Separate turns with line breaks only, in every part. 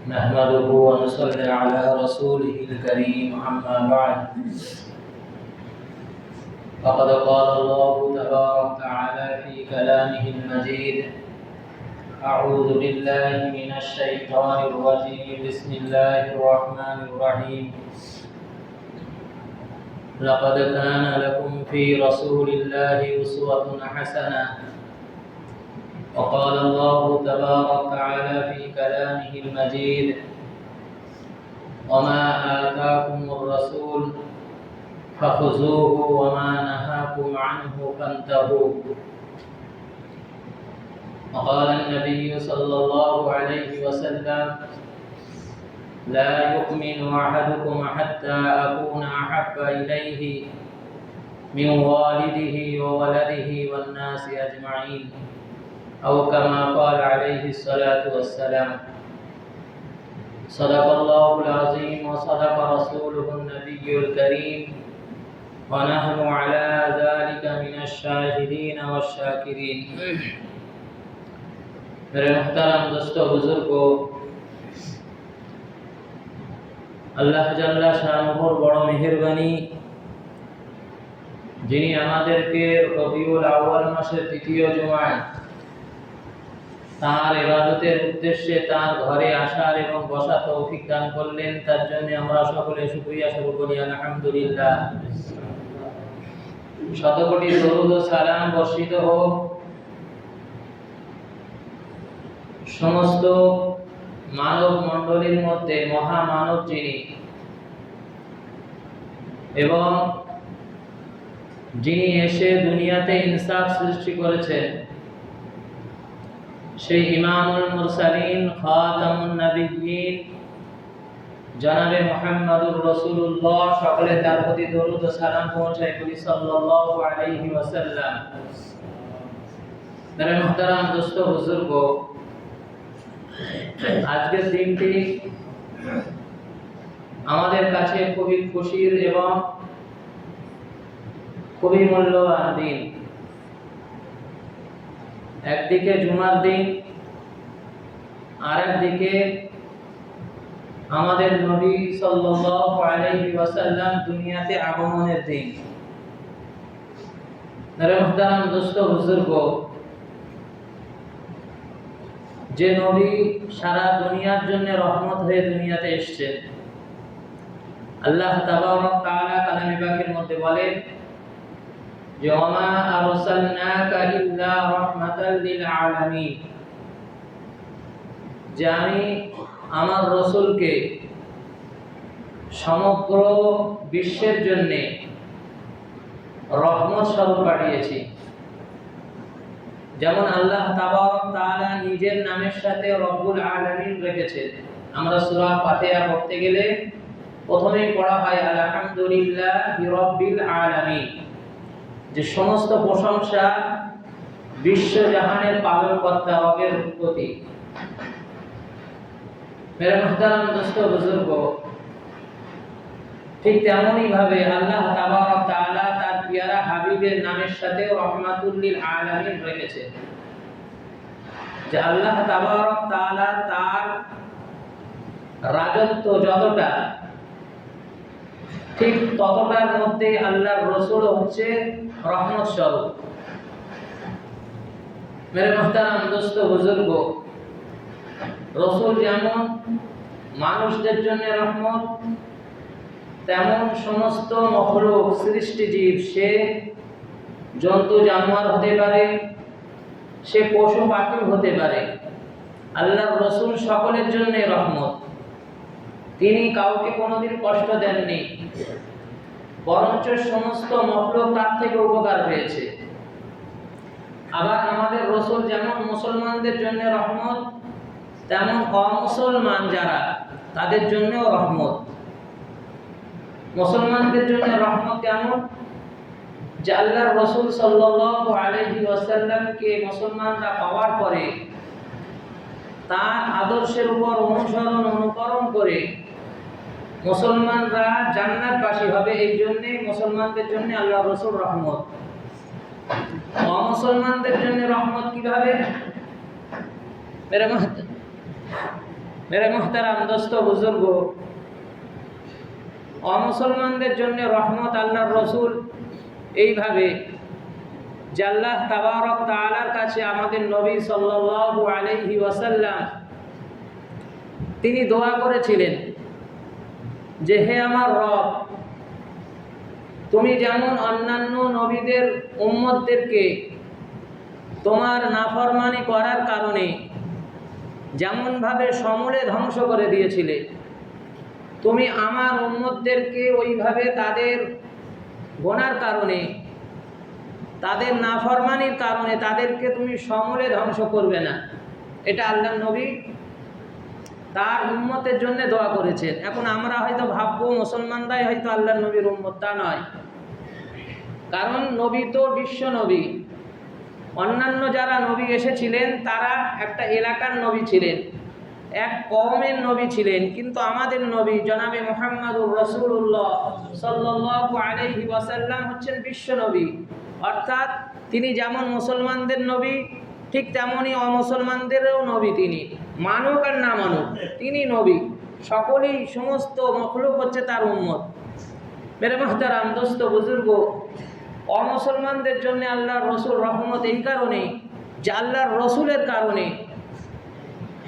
نحمده ونصلي على رسوله الكريم أما بعد فقد قال الله تبارك وتعالى في كلامه المجيد أعوذ بالله من الشيطان الرجيم بسم الله الرحمن الرحيم لقد كان لكم في رسول الله أسوة حسنة وقال الله تبارك وتعالى في كلامه المجيد وما آتاكم الرسول فخذوه وما نهاكم عنه فانتهوا وقال النبي صلى الله عليه وسلم لا يؤمن أحدكم حتى أكون أحب إليه من والده وولده والناس أجمعين أو كما قال عليه الصلاة والسلام صدق الله العظيم وصدق رسوله النبي الكريم ونحن على ذلك من الشاهدين والشاكرين मेरे मुहतरम दोस्तों बुजुर्गों আল্লাহ জাল্লা শানুহুর বড় মেহেরবানি যিনি আমাদেরকে রবিউল আউয়াল মাসের তৃতীয় জুমায় তার ইবাদতের উদ্দেশ্যে তার ঘরে আসার এবং বসা তৌফিক দান করলেন, তার জন্য আমরা সকলে শুকরিয়া স্বরূপ করি আলহামদুলিল্লাহ। শতকোটি দরুদ ও সালাম বর্ষিত হোক সমস্ত মানব মণ্ডলীর মধ্যে মহামানব যিনি এবং যিনি এসে দুনিয়াতে ইনসাফ সৃষ্টি করেছেন সেই ইমামুল মুরসালিন খাতামুন নবিয়্যিন জনাবে মুহাম্মদুর রাসূলুল্লাহ, সকলে তার প্রতি দরুদ ও সালাম পৌঁছায় বলি সাল্লাল্লাহু আলাইহি ওয়াসাল্লাম। মেরে মুহতারাম দোস্ত বুজুর্গ, আজকের দিনটি আমাদের কাছে খুবই খুশির এবং খুবই মূল্যবান দিন। একদিকে জুমার দিন, আর একদিকে আমাদের নবী সাল্লাল্লাহু আলাইহি ওয়াসাল্লাম দুনিয়াতে আগমনের দিন। মেরে মুহতারাম দোস্ত বুজুর্গ, যে নবী সারা দুনিয়ার জন্য রহমত হয়ে দুনিয়াতে এসেছেন, আল্লাহ তাবারক তাআলা কালামে পাকের মধ্যে বলেন যে ওমা আরসালনাকা ইল্লা রাহমাতাল লিল আলামিন, যে আমি আমার রাসূলকে সমগ্র বিশ্বের জন্য রহমত স্বরূপ পাঠিয়েছি। যেমন আল্লাহ তাবারক তাআলা নিজের নামের সাথে রব্বুল আলামিন রেখেছেন। আমরা সূরা ফাতিহা পড়তে গেলে প্রথমেই পড়া হয় আলহামদুলিল্লাহি রাব্বিল আলামিন, যে সমস্ত প্রশংসা বিশ্বজাহানের পালনকর্তা রবের প্রতি। মেরে মুহতারাম দোস্ত বুজুর্গ, ঠিক তেমনই ভাবে আল্লাহ তাবারক তাআলা তার পিয়ারা হাবিবের নামের সাথে রহমাতুল লিল আলামিন রেখেছেন। যে আল্লাহ তাবারক তাআলা তার রাজত্ব যতটা, ঠিক ততটার মধ্যে আল্লাহর রাসূল হচ্ছে রহমত স্বরূপ। মেরে মুহতারাম দোস্ত বুজুর্গ, রাসূল যেমন মানুষদের জন্য রহমত, তেমন সমস্ত মখলুক সৃষ্টি জীব, সে জন্তু জানোয়ার হতে পারে, সে পশু পাখি হতে পারে, আল্লাহর রাসূল সকলের জন্য রহমত। তিনি কাউকে কোনোদিন কষ্ট দেননি, বরঞ্চ সমস্ত মখলুক তার থেকে উপকার পেয়েছে। আবার আমাদের রাসূল যেমন মুসলমানদের জন্য রহমত, তেমন অমুসলমান যারা তাদের জন্যও রহমত। মুসলমানদের জন্য রহমত কেমন? যে আল্লাহর রাসূল সাল্লাল্লাহু আলাইহি ওয়াসাল্লামকে মুসলমানরা পাওয়ার পরে তার আদর্শের উপর অনুকরণ করে মুসলমানরা জান্নাতবাসী হবে। এই জন্যে মুসলমানদের জন্য আল্লাহর রাসূল রহমত। অমুসলমানদের জন্য রহমত কিভাবে? মেরে মুহতারাম দোস্ত বুজুর্গ, অমুসলমানদের জন্য রহমত আল্লাহর রসুল এইভাবে যে আল্লাহ তাবারক তাআলার কাছে আমাদের নবী সাল্লাল্লাহু আলাইহি ওয়াসাল্লাম তিনি দোয়া করেছিলেন যে হে আমার রব, তুমি যেমন অন্যান্য নবীদের উম্মতদেরকে তোমার নাফরমানি করার কারণে যেমনভাবে সমূলে ধ্বংস করে দিয়েছিলে, তুমি আমার উম্মতদেরকে ওইভাবে তাদের গুনার কারণে, তাদের নাফরমানির কারণে তাদেরকে তুমি সমূলে ধ্বংস করবে না। এটা আল্লাহর নবী তার উম্মতের জন্য দোয়া করেছেন। এখন আমরা হয়তো ভাববো মুসলমানরাই হয়তো আল্লাহর নবীর উম্মত, তা নয়। কারণ নবী তো বিশ্ব নবী। অন্যান্য যারা নবী এসেছিলেন তারা একটা এলাকার নবী ছিলেন, এক কওমের নবী ছিলেন, কিন্তু আমাদের নবী জনাবে মুহাম্মদুর রাসূলুল্লাহ সাল্লাল্লাহু আলাইহি ওয়াসাল্লাম হচ্ছেন বিশ্ব নবী। অর্থাৎ তিনি যেমন মুসলমানদের নবী, ঠিক তেমনই অমুসলমানদেরও নবী। তিনি মানুক আর না মানুক, তিনি নবী। সকলেই সমস্ত মখলুক হচ্ছে তার উম্মত। মেরে মুহতারাম দোস্ত বুজুর্গ, অমুসলমানদের জন্য আল্লাহর রসুল রহমত এই কারণে যে আল্লাহর রসুলের কারণে,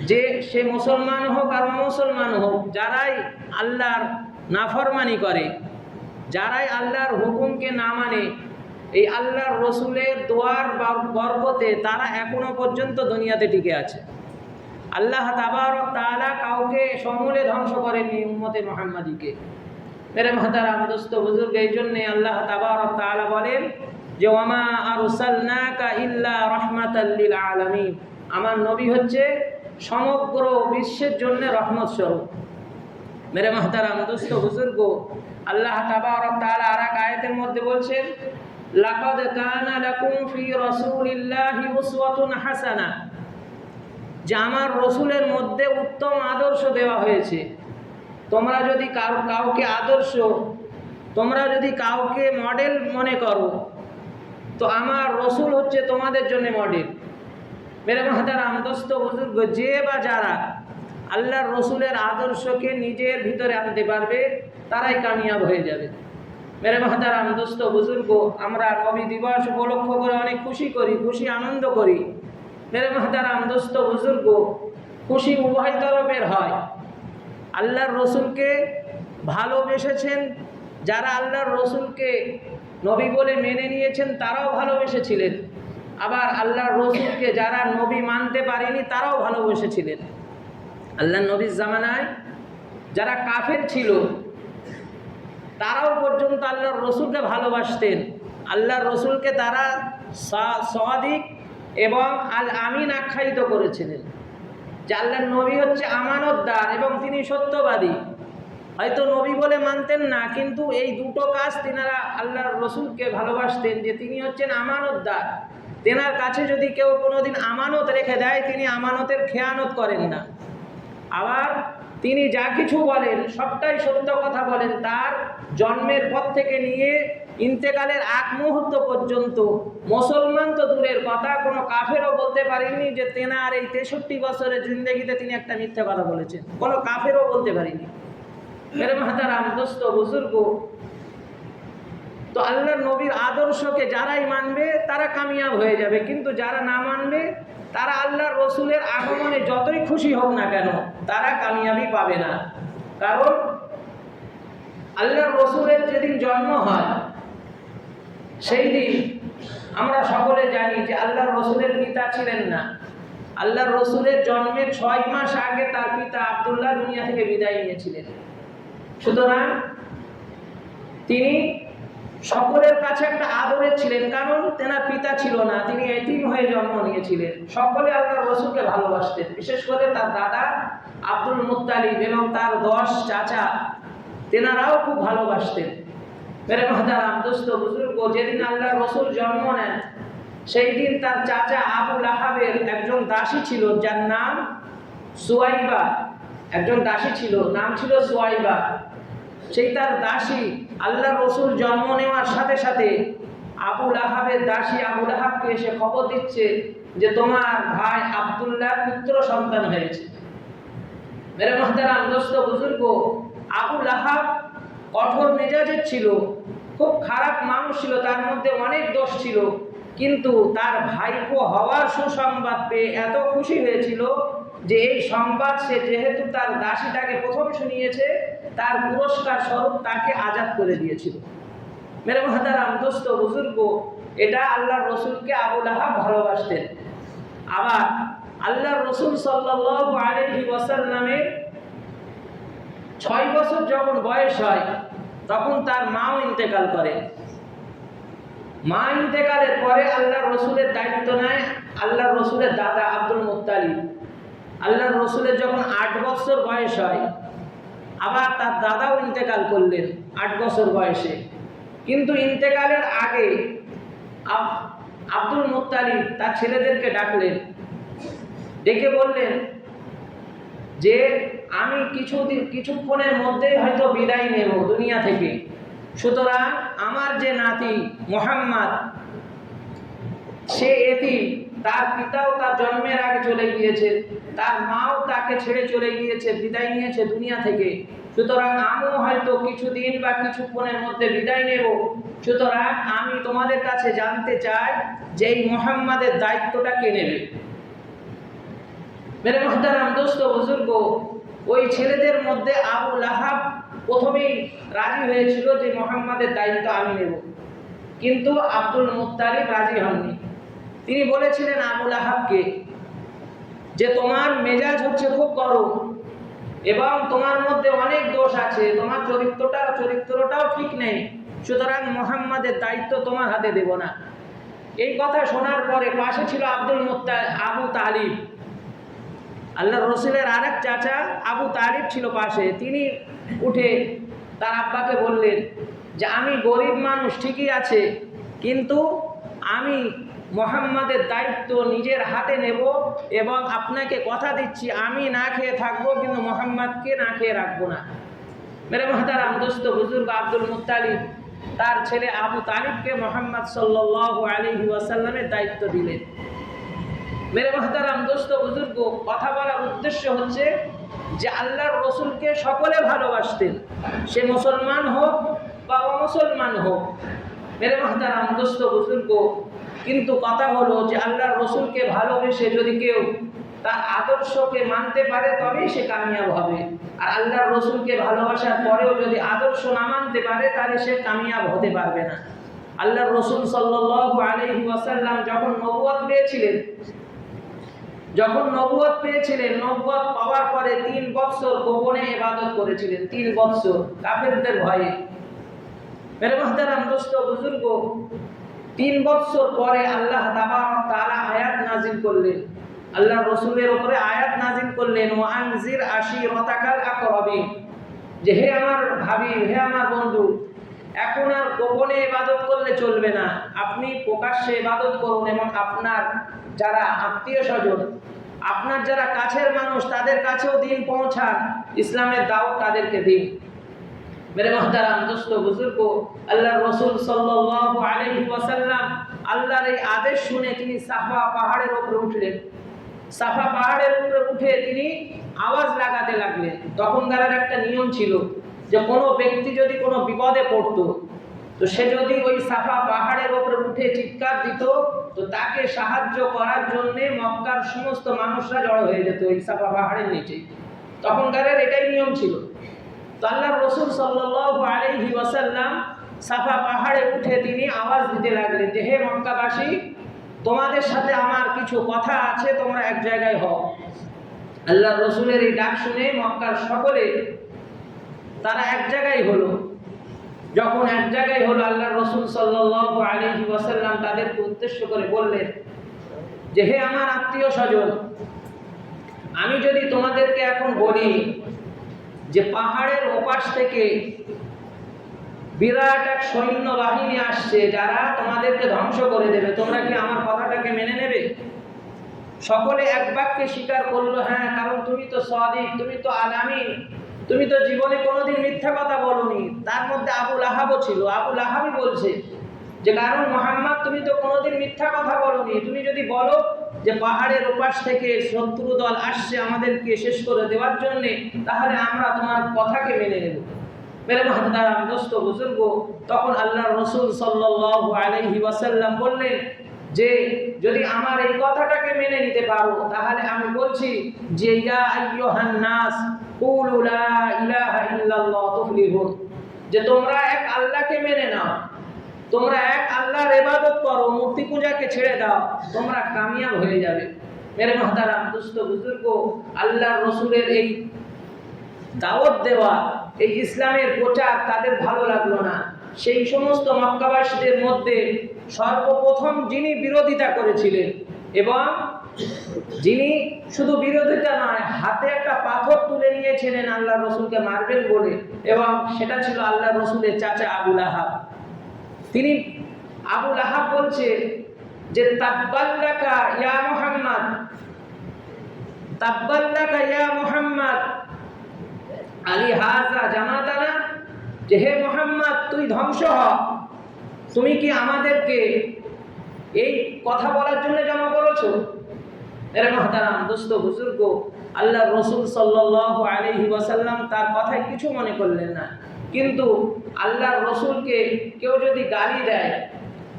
যে সে মুসলমান হোক আর অমুসলমান হোক, যারাই আল্লাহর নাফরমানি করে, যারাই আল্লাহর হুকুমকে না মানে, এই আল্লাহর রসুলের দোয়ার বরকতে তারা এখনো পর্যন্ত দুনিয়াতে টিকে আছে। আল্লাহ তাবারক তাআলা কাউকে সমূলে ধ্বংস করেননি উম্মতে মুহাম্মাদিকে। মেরে মুহতারাম দোস্ত বুজুর্গ, এই জন্যে আল্লাহ তাবারক তাআলা বলেন যে ওয়ামা আরসালনাকা ইল্লা রাহমাতাল লিল আলামিন, আমার নবী হচ্ছে সমগ্র বিশ্বের জন্য রহমত স্বরূপ। মেরে মুহতারাম দোস্ত বুজুর্গ, আল্লাহ তাবারক তাআলা আর এক আয়াতের মধ্যে বলছেন লাকাদ কানা লাকুম ফি রাসূলিল্লাহি উসওয়াতুন হাসানা, যে আমার রসুলের মধ্যে উত্তম আদর্শ দেওয়া হয়েছে। তোমরা যদি কাউকে আদর্শ, তোমরা যদি কাউকে মডেল মনে করো, তো আমার রসুল হচ্ছে তোমাদের জন্য মডেল। মেরে মুহতারাম দোস্ত বুজুর্গ, যে বা যারা আল্লাহর রসুলের আদর্শকে নিজের ভিতরে আনতে পারবে তারাই কামিয়াব হয়ে যাবে। মেরে মুহতারাম দোস্ত বুজুর্গ, আমরা নবী দিবস উপলক্ষ করে অনেক খুশি আনন্দ করি। মেরে মুহতারাম দোস্ত বুজুর্গ, খুশি উভয় তরফের হয়। আল্লাহর রসুলকে ভালোবেসেছেন যারা আল্লাহর রসুলকে নবী বলে মেনে নিয়েছেন, তারাও ভালোবেসেছিলেন। আবার আল্লাহর রসুলকে যারা নবী মানতে পারেনি তারাও ভালোবেসেছিলেন। আল্লাহর নবীর জামানায় যারা কাফের ছিল তারাও পর্যন্ত আল্লাহর রসুলকে ভালোবাসতেন। আল্লাহর রসুলকে তারা সাদিক এবং আল আমিন আখ্যায়িত করেছিলেন, যে আল্লাহর নবী হচ্ছে আমানতদার এবং তিনি সত্যবাদী। হয়তো নবী বলে মানতেন না, কিন্তু এই দুটো কাজ তিনারা আল্লাহর রসুলকে ভালোবাসতেন, যে তিনি হচ্ছেন আমানতদার। তেনার কাছে যদি কেউ কোনোদিন আমানত রেখে দেয়, তিনি আমানতের খেয়ানত করেন না। আবার তিনি যা কিছু বলেন সবটাই সত্য কথা বলেন। তার জন্মের পর থেকে নিয়ে ইন্তেকালের আগ মুহূর্ত পর্যন্ত মুসলমান তো দূরের কথা, কোনো কাফেরও বলতে পারেনি যে তেনার এই 63 বছরের জিন্দেগিতে তিনি একটা মিথ্যা কথা বলেছেন। কোনো কাফেরও বলতে পারেনি। মেরে মুহতারাম দোস্ত বুজুর্গ, তো আল্লাহর নবীর আদর্শকে যারাই মানবে তারা কামিয়াব হয়ে যাবে, কিন্তু যারা না মানবে তারা আল্লাহর রসুলের আগমনে যতই খুশি হোক না কেন তারা কামিয়াবি পাবে না। কারণ আল্লাহর রসুলের যেদিন জন্ম হয় সেই দিন আমরা সকলে জানি যে আল্লাহর রসুলের পিতা ছিলেন না। আল্লাহর রসুলের জন্মের 6 মাস আগে তার পিতা আব্দুল্লাহ দুনিয়া থেকে বিদায় নিয়েছিলেন। সুতরাং তিনি সকলের কাছে একটা আদরের ছিলেন, কারণ তেনার পিতা ছিল না, তিনি এতিম হয়ে জন্ম নিয়েছিলেন। সকলে আল্লাহর রসুলকে ভালোবাসতেন, বিশেষ করে তার দাদা আব্দুল মুত্তালিব এবং তার 10 চাচা, তেনারাও খুব ভালোবাসতেন। মেরে মুহতারাম দোস্ত বুজুর্গ, যেদিন আল্লাহর রসুল জন্ম নেন সেই দিন তার চাচা আবু লাহাবের একজন দাসী ছিল, যার নাম সুয়াইবা। একজন দাসী ছিল, নাম ছিল সুয়াইবা। সেই তার দাসী আল্লাহর রসুল জন্ম নেওয়ার সাথে সাথে আবু লাহাবের দাসী আবু লাহাবকে এসে খবর দিচ্ছে যে তোমার ভাই আব্দুল্লাহ পুত্র সন্তান হয়েছে। মেরে মুহতারাম দোস্ত বুজুর্গ, আবু লাহাব কঠোর মেজাজের ছিল, খুব খারাপ মানুষ ছিল, তার মধ্যে অনেক দোষ ছিল। কিন্তু তার ভাইপো হওয়ার সুসংবাদ পেয়ে এত খুশি হয়েছিল যে এই সংবাদ সে যেহেতু তার দাসীটাকে প্রথম শুনিয়েছে, তার পুরস্কার স্বরূপ তাকে আজাদ করে দিয়েছিল। মেরে মুহতারাম দোস্ত বুজুর্গ, এটা আল্লাহর রসুলকে আবু লাহাব ভালোবাসতেন। আবার আল্লাহর রসুল সাল্লাল্লাহু আলাইহি ওয়াসাল্লামের 6 বছর যখন বয়স হয় তখন তার মাও ইন্তেকাল করে। মা ইন্তেকালের পরে আল্লাহর রসুলের দায়িত্ব নেয় আল্লাহর রসুলের দাদা আব্দুল মুত্তালিব। আল্লাহর রসুলের যখন 8 বছর বয়স হয়, আবার তার দাদাও ইন্তেকাল করলেন 8 বছর বয়সে। কিন্তু ইন্তেকালের আগে আব্দুল মুত্তালিব তার ছেলেদেরকে ডাকলেন, ডেকে বললেন যে আমি কিছুক্ষণের মধ্যেই হয়তো বিদায় নেব দুনিয়া থেকে, সুতরাং আমার যে নাতি মুহাম্মদ সে এতিম, তার পিতাও তার জন্মের আগে চলে গিয়েছে, তার মাও তাকে ছেড়ে চলে গিয়েছে, বিদায় নিয়েছে দুনিয়া থেকে। সুতরাং আমিও হয়তো কিছুদিন বা কিছুক্ষণের মধ্যে বিদায় নেব। সুতরাং আমি তোমাদের কাছে জানতে চাই যে এই মুহাম্মাদের দায়িত্বটা কে নেবে। মেরে মুহতারাম দোস্ত বুজুর্গ, ওই ছেলেদের মধ্যে আবু লাহাব প্রথমেই রাজি হয়েছিল যে মুহাম্মাদের দায়িত্ব আমি নেব, কিন্তু আব্দুল মুত্তালিব রাজি হননি। তিনি বলেছিলেন আবু লাহাবকে যে তোমার মেজাজ হচ্ছে খুব গরম এবং তোমার মধ্যে অনেক দোষ আছে, তোমার চরিত্রটাও ঠিক নেই, সুতরাং মুহাম্মাদের দায়িত্ব তোমার হাতে দেব না। এই কথা শোনার পরে পাশে ছিল আবু তালিব, আল্লাহর রসুলের আরেক চাচা আবু তালিব ছিল পাশে। তিনি উঠে তার আব্বাকে বললেন যে আমি গরিব মানুষ ঠিকই আছে, কিন্তু আমি মুহাম্মাদের দায়িত্ব নিজের হাতে নেব এবং আপনাকে কথা দিচ্ছি আমি না খেয়ে থাকবো, কিন্তু মুহাম্মাদকে না খেয়ে রাখবো না। মেরে মুহতারাম দোস্ত বুজুর্গ, আব্দুল মুত্তালিব তার ছেলে আবু তালিবকে মুহাম্মদ সাল্লাল্লাহু আলাইহি ওয়াসাল্লামের দায়িত্ব দিলেন। মেরে মুহতারাম দোস্ত বুজুর্গ, কথা বলার উদ্দেশ্য হচ্ছে যে আল্লাহর রসুলকে সকলে ভালোবাসতেন, সে মুসলমান হোক বা অমুসলমান হোক। মেরে মুহতারাম দোস্ত বুজুর্গ, কিন্তু কথা হলো যে আল্লাহর রসুলকে ভালোবেসে যদি কেউ তার আদর্শকে মানতে পারে তবেই সে কামিয়াব হবে, আর আল্লাহর রসুলকে ভালোবাসার পরেও যদি আদর্শ না মানতে পারে তাহলে সে কামিয়াব হতে পারবে না। আল্লাহর রসুল সাল্লাল্লাহু আলাইহি ওয়াসাল্লাম যখন নবুয়ত পেয়েছিলেন, নবুয়ত পাওয়ার পরে 3 বছর গোপনে ইবাদত করেছিলেন, 3 বছর কাফেরদের ভয়ে। মেরে মুহতারাম দোস্ত বুজুর্গ, 3 বছর পরে আল্লাহ তাআলা আয়াত নাজিল করলেন, আল্লাহর রসুলের উপরে আয়াত নাজিল করলেন, ওয়ানজির আশিরাতাকাল আকরাবিন, যে হে আমার ভাবি, হে আমার বন্ধু, এখন আর গোপনে ইবাদত করলে চলবে না, আপনি প্রকাশ্যে ইবাদত করুন এবং আপনার যারা আত্মীয় স্বজন, আপনার যারা কাছের মানুষ তাদের কাছেও দিন পৌঁছান, ইসলামের দাওয়াত তাদেরকে দিন। মেরে মুহতারাম দোস্ত বুজুর্গ, আল্লাহর রাসূল সাল্লাল্লাহু আলাইহি ওয়াসাল্লাম আল্লাহর এই আদেশ শুনে তিনি সাফা পাহাড়ের উপরে উঠলেন। সাফা পাহাড়ের উপরে উঠে তিনি আওয়াজ লাগাতে লাগলেন। তখনকার একটা নিয়ম ছিল যে কোনো ব্যক্তি যদি কোনো বিপদে পড়তো তো সে যদি ওই সাফা পাহাড়ের উপরে উঠে চিৎকার দিত তো তাকে সাহায্য করার জন্য মক্কার সমস্ত মানুষরা জড়ো হয়ে যেত ওই সাফা পাহাড়ের নিচে। তখনকার এটাই নিয়ম ছিল। তো আল্লাহর রাসূল সাল্লাল্লাহু আলাইহি ওয়াসাল্লাম সাফা পাহাড়ে উঠে তিনি আওয়াজ দিতে লাগলেন যে হে মক্কাবাসী, তোমাদের সাথে আমার কিছু কথা আছে, তোমরা এক জায়গায় হও। আল্লাহর রাসূলের এই ডাক শুনে মক্কার সকলে তারা এক জায়গায় হলো। যখন এক জায়গায় হলো, আল্লাহর রাসূল সাল্লাল্লাহু আলাইহি ওয়াসাল্লাম তাদেরকে উদ্দেশ্য করে বললেন যে হে আমার আত্মীয় স্বজন, আমি যদি তোমাদেরকে এখন বলি যে পাহাড়ের ওপাশ থেকে বিরাট এক সৈন্যবাহিনী আসছে যারা তোমাদেরকে ধ্বংস করে দেবে, তোমরা কি আমার কথাটাকে মেনে নেবে? সকলে এক বাক্যে স্বীকার করলো, হ্যাঁ, কারণ তুমি তো সাদিক, তুমি তো আলামিন, তুমি তো জীবনে কোনোদিন মিথ্যা কথা বলোনি। তার মধ্যে আবু লাহাবও ছিল। আবু লাহাবই বলছে যে কারণ মুহাম্মদ তুমি তো কোনোদিন মিথ্যা কথা বলোনি, তুমি যদি বলো যে পাহাড়ের ওপাশ থেকে শত্রু দল আসছে আমাদেরকে শেষ করে দেওয়ার জন্য, তাহলে আমরা তোমার কথাকে মেনে নেব। মেরে মহতারাম দোস্ত বুজুর্গ, তখন আল্লাহর রাসূল সাল্লাল্লাহু আলাইহি ওয়াসাল্লাম বললেন যে যদি আমার এই কথাটাকে মেনে নিতে পারো, তাহলে আমি বলছি যে ইয়া আইয়ুহান নাস কুলু লা ইলাহা ইল্লাল্লাহ তুফলিহুন, যে তোমরা এক আল্লাহকে মেনে নাও, তোমরা এক আল্লাহর ইবাদত করো, মূর্তি পূজাকে ছেড়ে দাও, তোমরা কামিয়াব হয়ে যাবে। মেরে মহতারাম দোস্ত বুজুর্গ, আল্লাহর রাসূলের এই দাওয়াত দেওয়া, এই ইসলামের প্রচার তাদের ভালো লাগলো না। সেই সমস্ত মক্কাবাসীদের মধ্যে সর্বপ্রথম যিনি বিরোধিতা করেছিলেন এবং যিনি শুধু বিরোধিতা নয়, হাতে একটা পাথর তুলে নিয়েছিলেন আল্লাহর রাসূলকে মারবেন বলে, এবং সেটা ছিল আল্লাহর রাসূলের চাচা আবু লাহাব। তিনি আবু লাহাব বলছে যে তাব্বাল্লাকা ইয়া মুহাম্মদ, তাব্বাল্লাকা ইয়া মুহাম্মদ আলী হাযা জামাতানা, যে হে মুহাম্মদ তুই ধ্বংস হ, তুমি কি আমাদেরকে এই কথা বলার জন্য জমা করেছো? এর মহতারাম দোস্ত বুজুর্গ, আল্লাহর রাসূল সাল্লাল্লাহু আলাইহি ওয়াসাল্লাম তার কথায় কিছু মনে করলেন না। কিন্তু আল্লাহর রাসূলকে কেউ যদি গালি দেয়,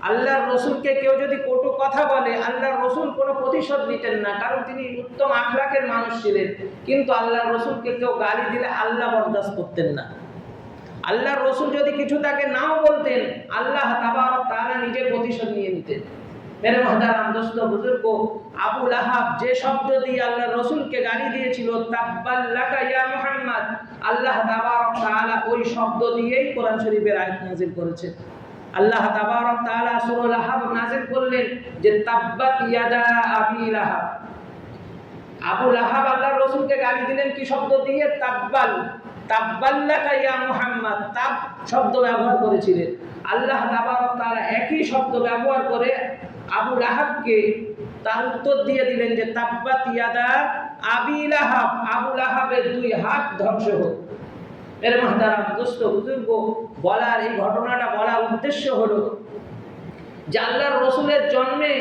আল্লাহর রাসূলকে কেউ যদি কটু কথা বলে, আল্লাহর রাসূল কোনো প্রতিশোধ নিতেন না, কারণ তিনি উত্তম আখলাকের মানুষ ছিলেন। কিন্তু আল্লাহর রাসূলকে কেউ গালি দিলে আল্লাহ বরদাস্ত করতেন না। আল্লাহর রাসূল যদি কিছু তাকে নাও বলতেন, আল্লাহ তাবারক তাআলা নিজে প্রতিশোধ নিয়ে নিতেন। মেরে মহতারাম দোস্ত বুজুর্গ, আবু লাহাব যে শব্দ দিয়ে আল্লাহর রাসূলকে গালি দিয়েছিল, তাব্বাল্লাকা ইয়া মুহাম্মদ, আল্লাহ তাবারক তাআলা ওই শব্দ দিয়েই কোরআন শরীফের আয়াত নাযিল করেছেন। আল্লাহ তাবারক তাআলা সূরা লাহাব নাযিল করলেন যে তাব্বাত ইয়াদা আবি লাহাব। আবু লাহাব আল্লাহর রাসূলকে গালি দিলেন কি শব্দ দিয়ে? তাব্বাল, তাব্বাল্লাকা ইয়া মুহাম্মদ, তাব শব্দ ব্যবহার করেছিলেন। আল্লাহ তাবারক তাআলা একই শব্দ ব্যবহার করে আবু লাহাবকে তার উত্তর দিয়ে দিলেন যে তাব্বাত ইয়াদা আবি লাহাব, আবু লাহাবের দুই হাত ধ্বংস হোক। এর মহতারাম দোস্ত বুজুর্গ, বলার এই ঘটনাটা বলার উদ্দেশ্য হলো যে আল্লাহর রাসূলের জন্মে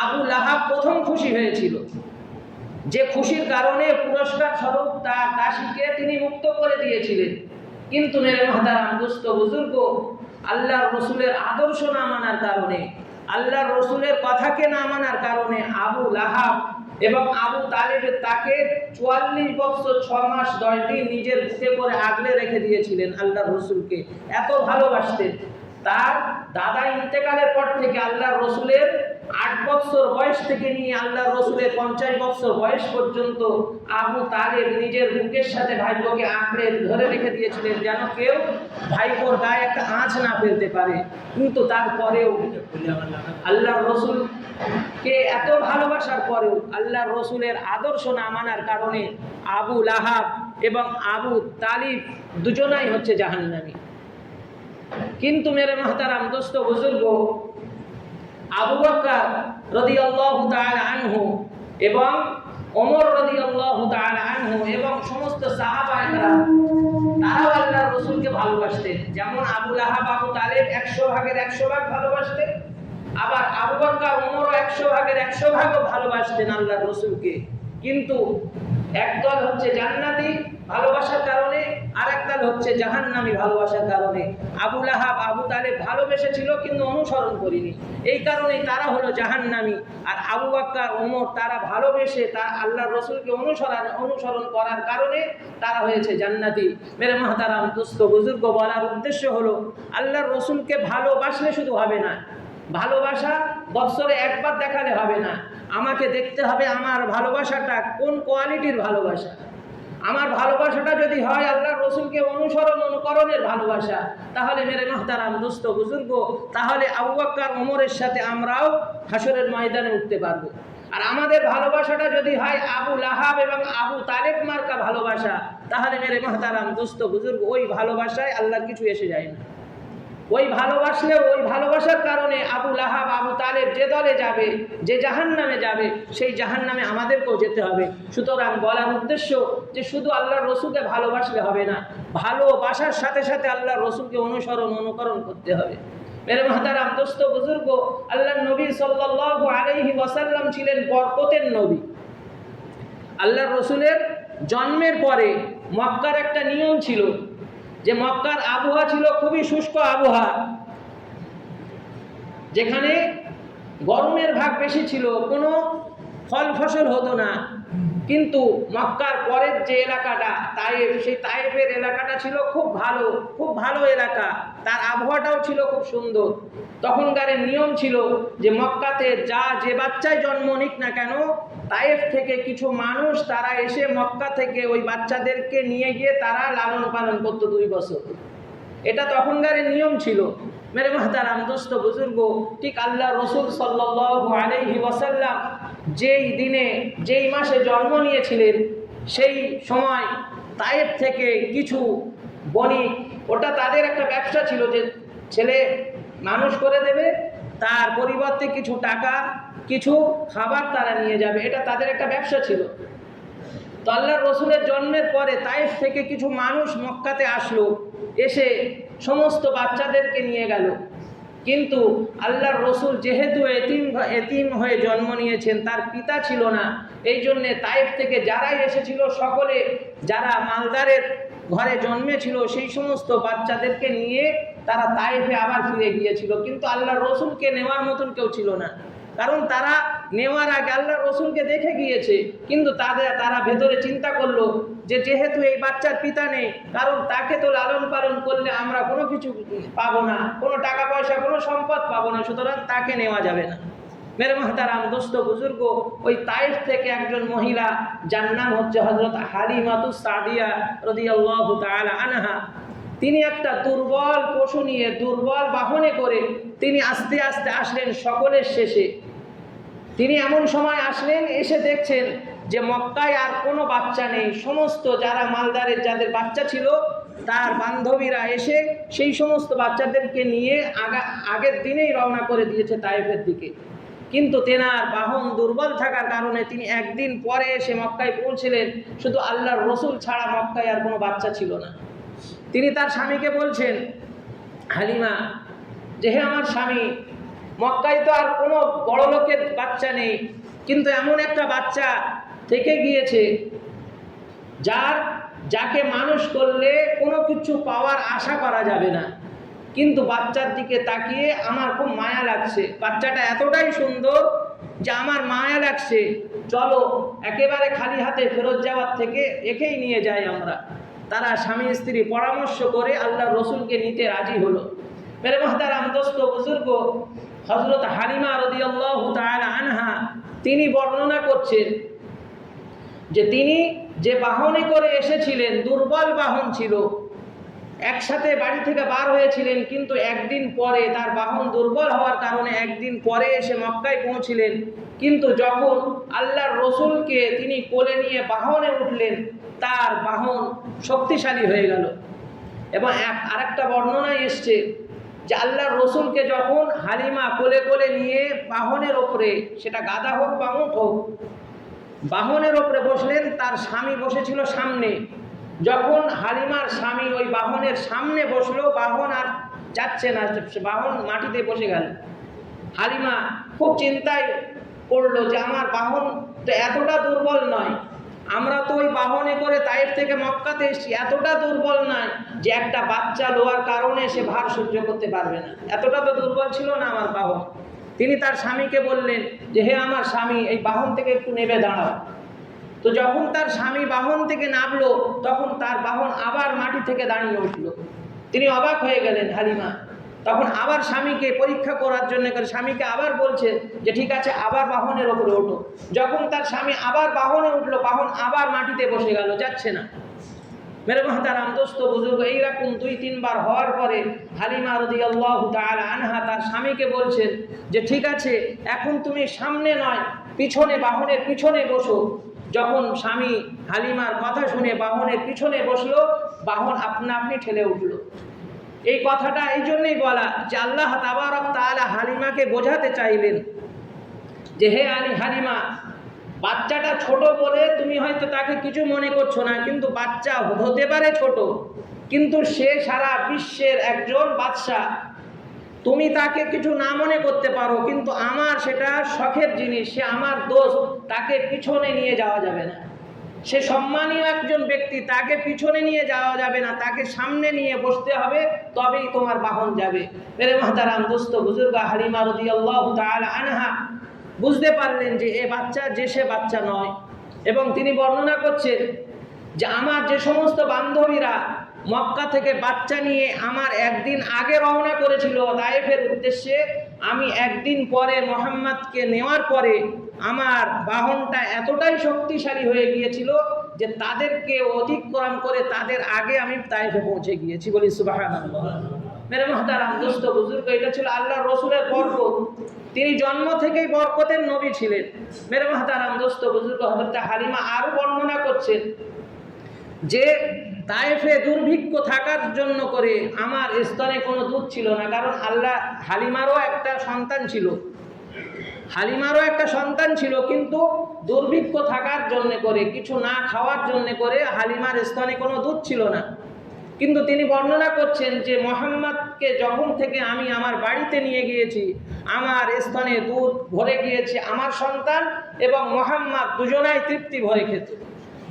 আবু লাহাব প্রথম খুশি হয়েছিল, যে খুশির কারণে পুরস্কার স্বরূপ তার দাসীকে তিনি মুক্ত করে দিয়েছিলেন। কিন্তু মেরে মহতারাম দোস্ত বুজুর্গ, আল্লাহর রাসূলের আদর্শ না মানার কারণে, আল্লাহর রাসূলের কথাকে না মানার কারণে আবু লাহাব এবং আবু তালেব তাকে ৪৪ বছর ৬ মাস ১০ দিন নিজের বুকে করে আগলে রেখে দিয়েছিলেন। আল্লাহর রাসূলকে এত ভালোবাসতেন। তার দাদা ইন্তেকালের পর থেকে আল্লাহর রাসূলের ৮ বছর বয়স থেকে নিয়ে আল্লাহর রাসূলের ৫০ বছর বয়স পর্যন্ত আবু তালেব নিজের বুকের সাথে ভাইপোকে আঁকড়ে ধরে রেখে দিয়েছিলেন, যেন কেউ ভাইপোর গায়ে একটা আঁচ না ফেলতে পারে। কিন্তু তারপরেও আল্লাহর রাসূলকে এত ভালোবাসার পরেও আল্লাহর রাসূলের আদর্শ না মানার কারণে আবু লাহাব এবং আবু তালিব দুজনাই হচ্ছে জাহান্নামী। কিন্তু মেরে মহতারাম দোস্ত বুজুর্গ, আবু বকর রাদিয়াল্লাহু তাআলা আনহু এবং ওমর রাদিয়াল্লাহু তাআলা আনহু এবং সমস্ত সাহাবায়ে তারাও আল্লাহর রাসূলকে ভালোবাসতেন। যেমন আবু লাহাব আবু তালেব ১০০ ভাগের ১০০ ভাগ ভালোবাসতেন, আবার আবু বকর ওমরও ১০০ ভাগের ১০০ ভাগও ভালোবাসতেন আল্লাহর রাসূলকে। কিন্তু একদল হচ্ছে জান্নাতি ভালোবাসার কারণে, আর একদল হচ্ছে জাহান্নামী ভালোবাসার কারণে। আবু লাহাব আবু তালেব ভালোবেসেছিল কিন্তু অনুসরণ করেনি, এই কারণেই তারা হলো জাহান্নামী। আর আবু বকর ওমর তারা ভালোবেসে তার আল্লাহর রাসূলকে অনুসরণ করার কারণে তারা হয়েছে জান্নাতি। মেরে মহতারাম দোস্ত বুজুর্গ, বলার উদ্দেশ্য হলো আল্লাহর রাসূলকে ভালোবাসলে শুধু হবে না, ভালোবাসা বছরে একবার দেখালে হবে না, আমাকে দেখতে হবে আমার ভালোবাসাটা কোন কোয়ালিটির ভালোবাসা। আমার ভালোবাসাটা যদি হয় আল্লাহর রাসূলকে অনুকরণের ভালোবাসা, তাহলে মেরে মহতারাম দোস্ত বুজুর্গ, তাহলে আবু বকর ওমরের সাথে আমরাও হাসরের ময়দানে উঠতে পারবো। আর আমাদের ভালোবাসাটা যদি হয় আবু লাহাব এবং আবু তালেব মার্কা ভালোবাসা, তাহলে মেরে মহতারাম দোস্ত বুজুর্গ, ওই ভালোবাসায় আল্লাহর কিছু এসে যায় না। ওই ভালোবাসলে ওই ভালোবাসার কারণে আবু লাহাব আবু তালেব যে দলে যাবে, যে জাহান্নামে যাবে, সেই জাহান্নামে আমাদেরকেও যেতে হবে। সুতরাং বলার উদ্দেশ্য যে শুধু আল্লাহর রাসূলকে ভালোবাসলে হবে না, ভালোবাসার সাথে সাথে আল্লাহর রাসূলকে অনুকরণ করতে হবে। মেরে মাহতারাম দোস্ত বুজুর্গ, আল্লাহর নবী সাল্লাল্লাহু আলাইহি ওয়াসাল্লাম ছিলেন বরকতের নবী। আল্লাহর রসুলের জন্মের পরে মক্কার একটা নিয়ম ছিল যে মক্কার আবহাওয়া ছিল খুবই শুষ্ক আবহাওয়া, যেখানে গরমের ভাগ বেশি ছিল, কোনো ফল ফসল হতো না। কিন্তু মক্কার পরের যে এলাকাটা তায়েফ, সেই তায়েফের এলাকাটা ছিল খুব ভালো এলাকা, তার আবহাওয়াটাও ছিল খুব সুন্দর। তখনকার নিয়ম ছিল যে মক্কাতে যে বাচ্চায় জন্ম নিক না কেন, তায়েফ থেকে কিছু মানুষ তারা এসে মক্কা থেকে ওই বাচ্চাদেরকে নিয়ে গিয়ে তারা লালন পালন করতো 2 বছর। এটা তখনকার নিয়ম ছিল। মেরে মাহতারাম দোস্ত বুজুর্গ, ঠিক আল্লাহ রসুল সাল্লাল্লাহু আলাইহি ওয়াসাল্লাম যেই মাসে জন্ম নিয়েছিলেন, সেই সময় তায়েফ থেকে কিছু বণিক, ওটা তাদের একটা ব্যবসা ছিল যে ছেলে মানুষ করে দেবে, তার পরিবর্তে কিছু টাকা কিছু খাবার তারা নিয়ে যাবে, এটা তাদের একটা ব্যবসা ছিল। তো আল্লাহর রসুলের জন্মের পরে তায়েফ থেকে কিছু মানুষ মক্কাতে আসলো, এসে সমস্ত বাচ্চাদেরকে নিয়ে গেল। কিন্তু আল্লাহর রসুল যেহেতু এতিম হয়ে জন্ম নিয়েছেন, তার পিতা ছিল না, এই জন্যে তায়েফ থেকে যারাই এসেছিল সকলে যারা মালদারের ঘরে জন্মেছিল সেই সমস্ত বাচ্চাদেরকে নিয়ে তারা তায়েফে আবার ফিরে গিয়েছিল। কিন্তু আল্লাহর রসুলকে নেওয়ার মতন কেউ ছিল না, কারণ তারা নেওয়ার আগে আল্লাহর রসুলকে দেখে গিয়েছে। কিন্তু তারা ভেতরে চিন্তা করলো যে যেহেতু এই বাচ্চার পিতা নেই, কারণ তাকে তো লালন পালন করলে আমরা কোনো কিছু পাবো না, কোনো টাকা পয়সা কোনো সম্পদ পাবো না, সুতরাং তাকে নেওয়া যাবে না। মেরে মাহতারাম দোস্ত বুজুর্গ, ওই তায়েফ থেকে একজন মহিলা, যার নাম হচ্ছে হযরত হালিমাতুস সাদিয়া রাদিয়াল্লাহু তাআলা আনহা, তিনি একটা দুর্বল পশু নিয়ে, দুর্বল বাহনে করে তিনি আস্তে আস্তে আসলেন সকলের শেষে। তিনি এমন সময় আসলেন, এসে দেখছেন যে মক্কায় আর কোনো বাচ্চা নেই। সমস্ত যারা মালদারের যাদের বাচ্চা ছিল, তার বান্ধবীরা এসে সেই সমস্ত বাচ্চাদেরকে নিয়ে আগের দিনেই রওনা করে দিয়েছে তায়েফের দিকে। কিন্তু তেনার বাহন দুর্বল থাকার কারণে তিনি একদিন পরে এসে মক্কায় পৌঁছলেন। শুধু আল্লাহর রসুল ছাড়া মক্কায় আর কোনো বাচ্চা ছিল না। তিনি তার স্বামীকে বলছেন, হালিমা, যে হে আমার স্বামী, মক্কায় তো আর কোনো বড় লোকের বাচ্চা নেই, কিন্তু এমন একটা বাচ্চা থেকে গিয়েছে যাকে মানুষ করলে কোনো কিছু পাওয়ার আশা করা যাবে না, কিন্তু বাচ্চার দিকে তাকিয়ে আমার খুব মায়া লাগছে। বাচ্চাটা এতটাই সুন্দর যে আমার মায়া লাগছে, চলো একেবারে খালি হাতে ফেরত যাওয়ার থেকে একেই নিয়ে যাই আমরা। তারা স্বামী স্ত্রী পরামর্শ করে আল্লাহর রসুলকে নিতে রাজি হলো। মেরে মুহতারাম দোস্ত বুজুর্গ, হযরত হালিমা রাদিয়াল্লাহু তাআলা আনহা তিনি বর্ণনা করছেন যে তিনি যে বাহনে করে এসেছিলেন, দুর্বল বাহন ছিল, একসাথে বাড়ি থেকে বার হয়েছিলেন, কিন্তু একদিন পরে তার বাহন দুর্বল হওয়ার কারণে একদিন পরে এসে মক্কায় পৌঁছলেন। কিন্তু যখন আল্লাহর রসুলকে তিনি কোলে নিয়ে বাহনে উঠলেন, তার বাহন শক্তিশালী হয়ে গেল। এবং আরেকটা বর্ণনায় এসছে যে আল্লাহর রসুলকে যখন হালিমা কোলে কোলে নিয়ে বাহনের ওপরে, সেটা গাধা হোক বা উট হোক, বাহনের ওপরে বসলেন, তার স্বামী বসেছিল সামনে। যখন হালিমার স্বামী ওই বাহনের সামনে বসলো, বাহন আর যাচ্ছে না, বাহন মাটিতে বসে গেল। হালিমা খুব চিন্তায় পড়লো যে আমার বাহন তো এতটা দুর্বল নয়, আমরা তো ওই বাহনে করে তায়েফ থেকে মক্কাতে এসেছি, এতটা দুর্বল নয় যে একটা বাচ্চা লোয়ার কারণে সে ভার সহ্য করতে পারবে না, এতটা তো দুর্বল ছিল না আমার বাহন। তিনি তার স্বামীকে বললেন যে হে আমার স্বামী, এই বাহন থেকে একটু নেমে দাঁড়াও। তো যখন তার স্বামী বাহন থেকে নামলো, তখন তার বাহন আবার মাটি থেকে দাঁড়িয়ে উঠল। তিনি অবাক হয়ে গেলেন হালিমা। তখন আবার স্বামীকে পরীক্ষা করার জন্য স্বামীকে আবার বলছে যে ঠিক আছে, আবার বাহনের ওপরে ওঠো। যখন তার স্বামী আবার বাহনে উঠলো, বাহন আবার মাটিতে বসে গেল, যাচ্ছে না। মেরে মুহতারাম দোস্ত বুজুর্গ, এইরকম 2-3 বার হওয়ার পরে হালিমা রাদিয়াল্লাহু তাআলা আনহা তার স্বামীকে বলছেন যে ঠিক আছে, এখন তুমি সামনে নয় পিছনে, বাহনের পিছনে বসো। যখন স্বামী হালিমার কথা শুনে বাহনের পিছনে বসলো, বাহন আপনা আপনি ঠেলে উঠলো। এই কথাটা এই জন্যই বলা যে আল্লাহ তাবারক তাআলা হালিমাকে বোঝাতে চাইলেন যে হে হালিমা, বাচ্চাটা ছোট বলে তুমি হয়তো তাকে কিছু মনে করছো না, কিন্তু বাচ্চা হতে পারে ছোট, কিন্তু সে সারা বিশ্বের একজন বাদশা। তুমি তাকে কিছু না মনে করতে পারো, কিন্তু আমার সেটা শখের জিনিস, সে আমার দোস্ত, তাকে পিছনে নিয়ে যাওয়া যাবে না। সে সম্মানীয় একজন ব্যক্তি, তাকে পিছনে নিয়ে যাওয়া যাবে না, তাকে সামনে নিয়ে বসতে হবে, তবেই তোমার বাহন যাবে। মেরে মাহতারাম দোস্ত বুজুর্গ, হালিমা রাদিয়াল্লাহু তাআলা আনহা বুঝতে পারলেন যে এ বাচ্চা যে সে বাচ্চা নয়, এবং তিনি বর্ণনা করছেন যে আমার যে সমস্ত বান্ধবীরা মক্কা থেকে বাচ্চা নিয়ে আমার একদিন আগে রওনা করেছিল তায়েফের উদ্দেশ্যে, আমি একদিন পরে মুহাম্মদকে নেওয়ার পরে আমার বাহনটা এতটাই শক্তিশালী হয়ে গিয়েছিল যে তাদেরকে অতিক্রম করে তাদের আগে আমি তায়েফে পৌঁছে গিয়েছি। বলি সুবহানাল্লাহ। মেরে মুহতারাম দোস্ত বুজুর্গ, এটা ছিল আল্লাহর রাসূলের বরকত। তিনি জন্ম থেকেই বরকতের নবী ছিলেন। মেরে মুহতারাম দোস্ত বুজুর্গ, হযরত হালিমা আরো বর্ণনা করছেন যে তায়েফে দুর্ভিক্ষ থাকার জন্য করে আমার স্তনে কোনো দুধ ছিল না, কারণ হালিমারও একটা সন্তান ছিল, কিন্তু দুর্ভিক্ষ থাকার জন্য করে, কিছু না খাওয়ার জন্য করে হালিমার স্তনে কোনো দুধ ছিল না। কিন্তু তিনি বর্ণনা করছেন যে মুহাম্মদকে যখন থেকে আমি আমার বাড়িতে নিয়ে গিয়েছি, আমার স্তনে দুধ ভরে গিয়েছে, আমার সন্তান এবং মুহাম্মদ দুজনাই তৃপ্তি ভরে খেত।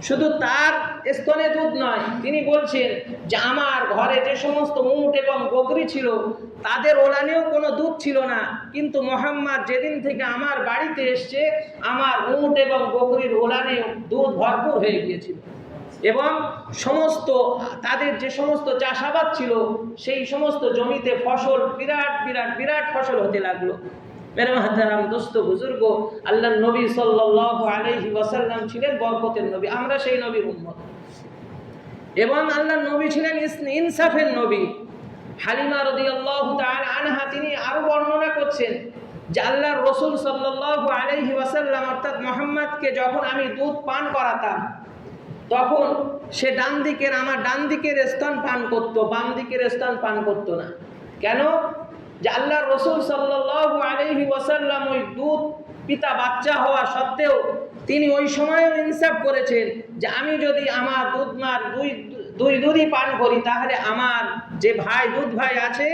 শুধু তার স্তনে দুধ নয়, তিনি বলছেন যে আমার ঘরে যে সমস্ত উট এবং বকরি ছিল তাদের ওলানেও কোনো দুধ ছিল না, কিন্তু মুহাম্মদ যেদিন থেকে আমার বাড়িতে এসছে আমার উট এবং বকরির ওলানেও দুধ ভরপুর হয়ে গিয়েছিল, এবং সমস্ত তাদের যে সমস্ত চাষাবাদ ছিল সেই সমস্ত জমিতে ফসল বিরাট ফসল হতে লাগলো। মেরে মুহতারাম দোস্ত বুজুর্গ, আল্লাহর নবী সাল্লাল্লাহু আলাইহি ওয়াসাল্লাম ছিলেন বরকতের নবী, আমরা সেই নবীর উম্মত, এবং আল্লাহর নবী ছিলেন ইনসাফের নবী। হালিমা রাদিয়াল্লাহু তাআলা আনহা তিনি আরো বর্ণনা করছেন যে আল্লাহর রাসূল সাল্লাল্লাহু আলাইহি ওয়াসাল্লাম অর্থাৎ মুহাম্মদকে যখন আমি দুধ পান করাতাম তখন সে আমার ডান দিকের স্তন পান করত, বাম দিকের স্তন পান করত না। কেন? যে আল্লাহর রাসূল সাল্লাল্লাহু আলাইহি ওয়াসাল্লাম ওই দুধ পিতা বাচ্চা হওয়া সত্ত্বেও তিনি ওই সময়ও ইনসাফ করেছেন যে আমি যদি আমার দুধই পান করি তাহলে আমার যে দুধ ভাই আছে